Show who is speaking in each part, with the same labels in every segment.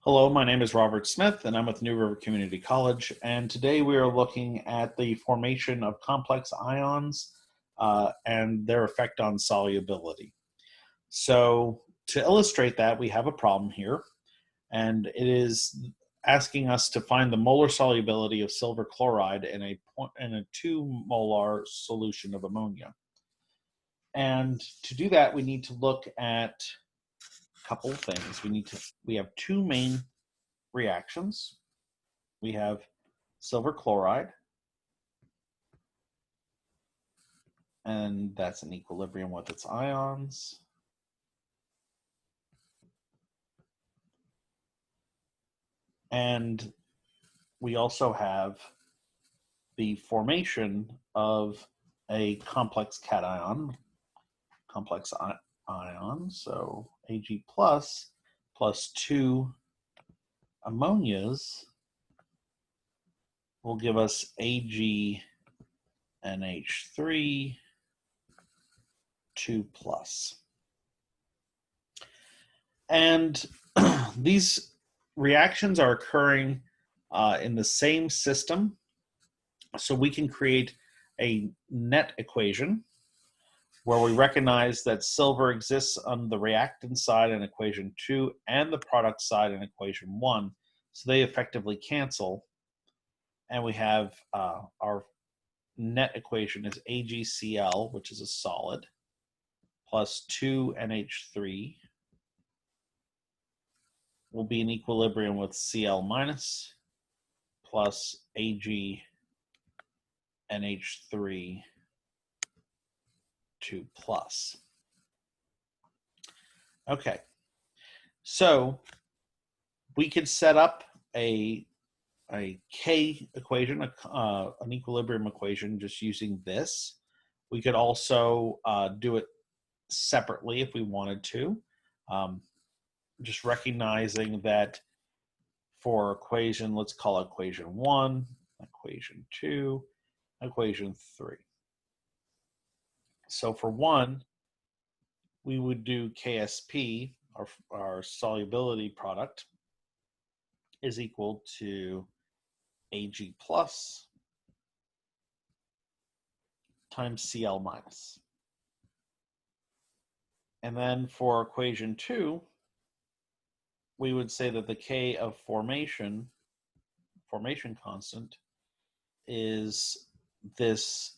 Speaker 1: Hello, my name is Robert Smith, and I'm with New River Community College. And today we are looking at the formation of complex ions and their effect on solubility. So, to illustrate that, we have a problem here, and it is asking us to find the molar solubility of silver chloride in a 2 molar solution of ammonia. And to do that, we need to look at a couple of things. We have two main reactions. We have silver chloride, and that's in equilibrium with its ions. And we also have the formation of a complex cation, complex ion, so Ag plus 2 ammonias will give us AgNH3 2 plus. And these reactions are occurring in the same system, so we can create a net equation where we recognize that silver exists on the reactant side in equation 2 and the product side in equation 1, so they effectively cancel, and we have our net equation is AgCl, which is a solid, plus 2NH3 will be in equilibrium with Cl minus plus AgNH3 2 plus. Okay, so we could set up a K equation, an equilibrium equation, just using this. We could also do it separately if we wanted to, just recognizing that for equation, let's call it equation 1, equation 2, equation 3. So for 1, we would do KSP, our solubility product, is equal to Ag plus times Cl minus. And then for equation 2, we would say that the K of formation constant, is this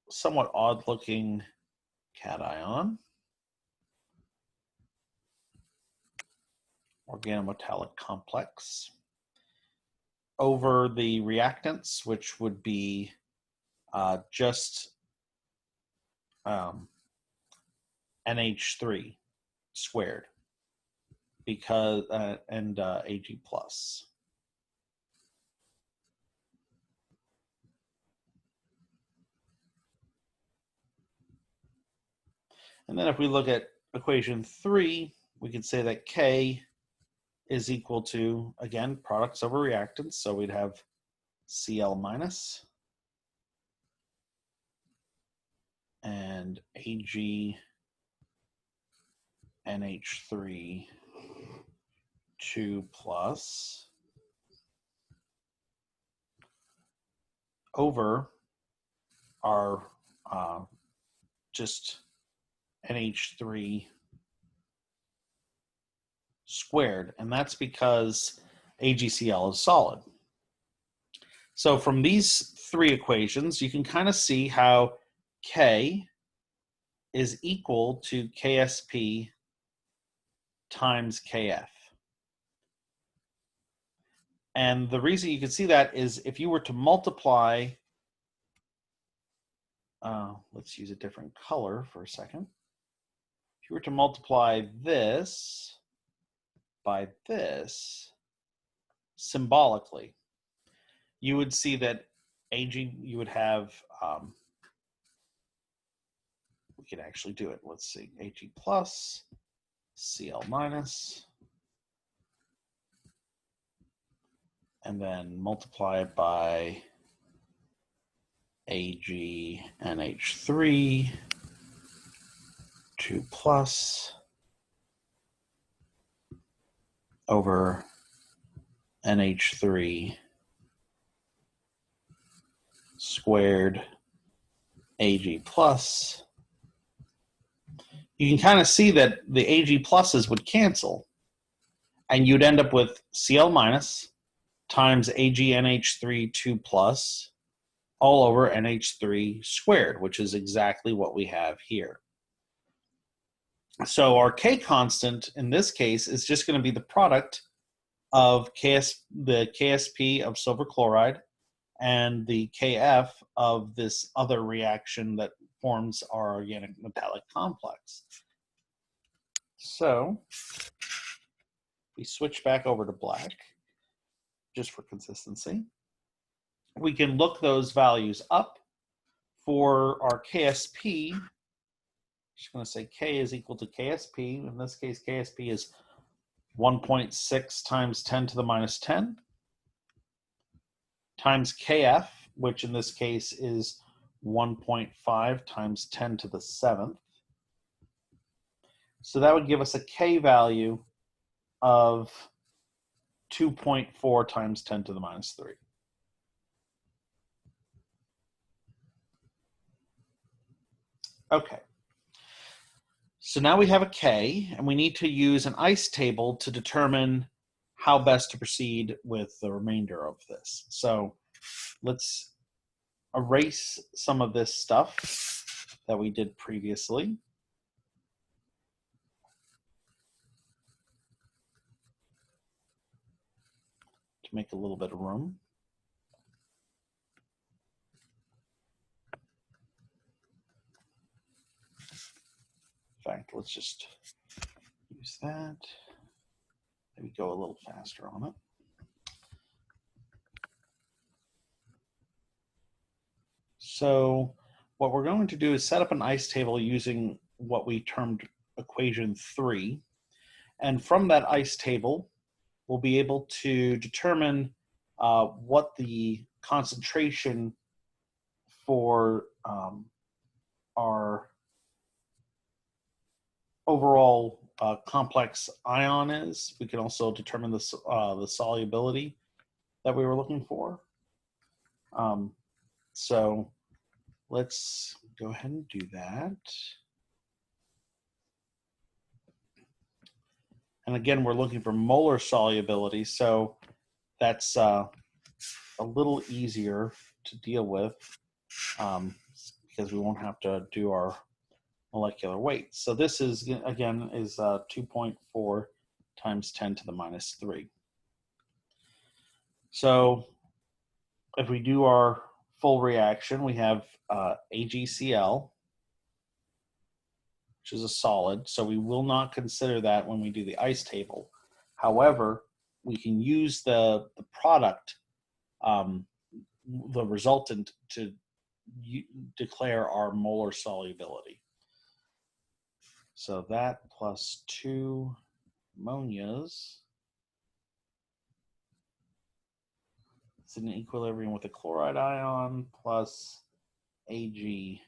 Speaker 1: somewhat odd-looking cation, organometallic complex, over the reactants, which would be just NH3 squared, because and Ag plus. And then if we look at equation 3, we could say that K is equal to, again, products over reactants. So we'd have Cl minus and AgNH3 2 plus over our just NH3 squared, and that's because AgCl is solid. So from these three equations, you can kind of see how K is equal to KSP times KF. And the reason you can see that is if you were to multiply, let's use a different color for a second. If you were to multiply this by this symbolically, you would see that you would have, we could actually do it. Let's see, Ag plus, Cl minus, and then multiply it by AgNH3 2 plus, over NH3 squared Ag plus, you can kind of see that the Ag pluses would cancel, and you'd end up with Cl minus times AgNH3 2 plus all over NH3 squared, which is exactly what we have here. So our K constant in this case is just going to be the product of the KSP of silver chloride and the KF of this other reaction that forms our organic metallic complex. So we switch back over to black just for consistency. We can look those values up. For our KSP, I'm just going to say K is equal to KSP. In this case, KSP is 1.6 times 10 to the minus 10 times KF, which in this case is 1.5 times 10 to the 7th. So that would give us a K value of 2.4 times 10 to the minus 3. Okay. So now we have a K, and we need to use an ICE table to determine how best to proceed with the remainder of this. So let's erase some of this stuff that we did previously. To make a little bit of room. In fact, let's just use that. Maybe go a little faster on it. So what we're going to do is set up an ICE table using what we termed equation 3. And from that ICE table, we'll be able to determine what the concentration for our overall complex ion is. We can also determine the solubility that we were looking for. So let's go ahead and do that. And again, we're looking for molar solubility, so that's a little easier to deal with because we won't have to do our molecular weight. So this is, again, is 2.4 times 10 to the minus 3. So if we do our full reaction, we have AgCl, which is a solid, so we will not consider that when we do the ICE table. However, we can use the product, the resultant, to declare our molar solubility. So that plus 2 ammonias is in equilibrium with the chloride ion plus AgNH3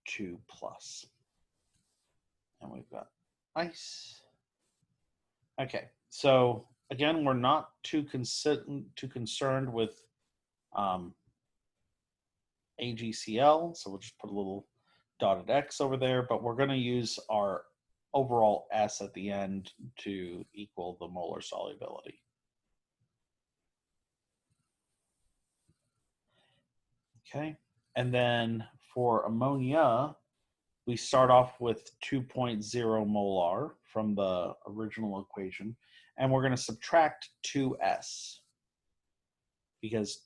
Speaker 1: 2 plus. And we've got ice. Okay, so again, we're not too concerned with AgCl, so we'll just put a little dotted X over there, but we're going to use our overall S at the end to equal the molar solubility. Okay, and then for ammonia, we start off with 2.0 molar from the original equation, and we're going to subtract 2s because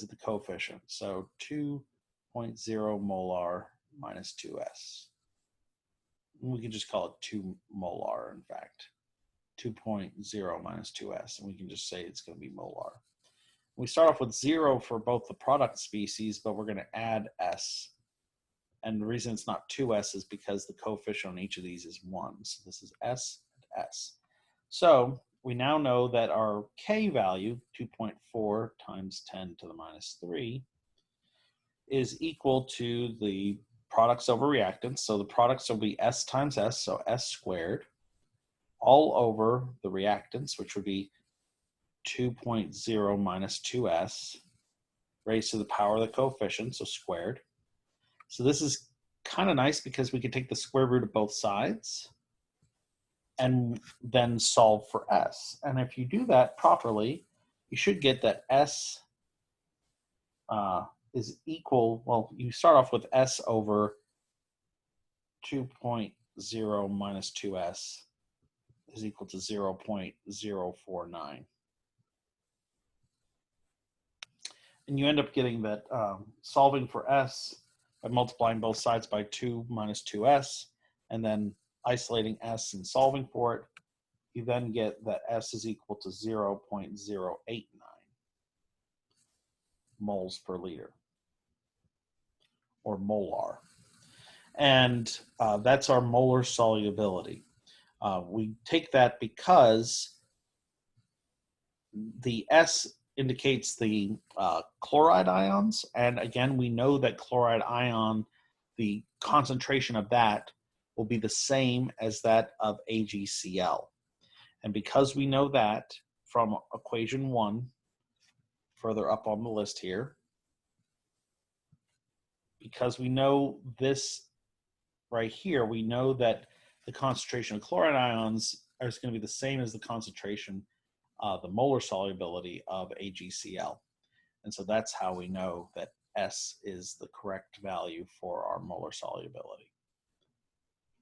Speaker 1: of the coefficient. So 2.0 molar minus 2s. We can just call it 2 molar, in fact. 2.0 minus 2s, and we can just say it's going to be molar. We start off with 0 for both the product species, but we're going to add s. And the reason it's not 2s is because the coefficient on each of these is 1. So this is s and s. So we now know that our K value, 2.4 times 10 to the minus 3, is equal to the products over reactants. So the products will be S times S, so S squared, all over the reactants, which would be 2.0 minus 2S raised to the power of the coefficient, so squared. So this is kind of nice because we can take the square root of both sides and then solve for S. And if you do that properly, you should get that S is equal, well, you start off with S over 2.0 minus 2S is equal to 0.049. And you end up getting that solving for S by multiplying both sides by 2 minus 2S, and then isolating S and solving for it, you then get that S is equal to 0.089 moles per liter, or molar. And that's our molar solubility. We take that because the S indicates the chloride ions. And again, we know that chloride ion, the concentration of that will be the same as that of AgCl. And because we know that from equation 1, further up on the list here, because we know this right here, we know that the concentration of chloride ions is going to be the same as the concentration, the molar solubility of AgCl. And so that's how we know that S is the correct value for our molar solubility.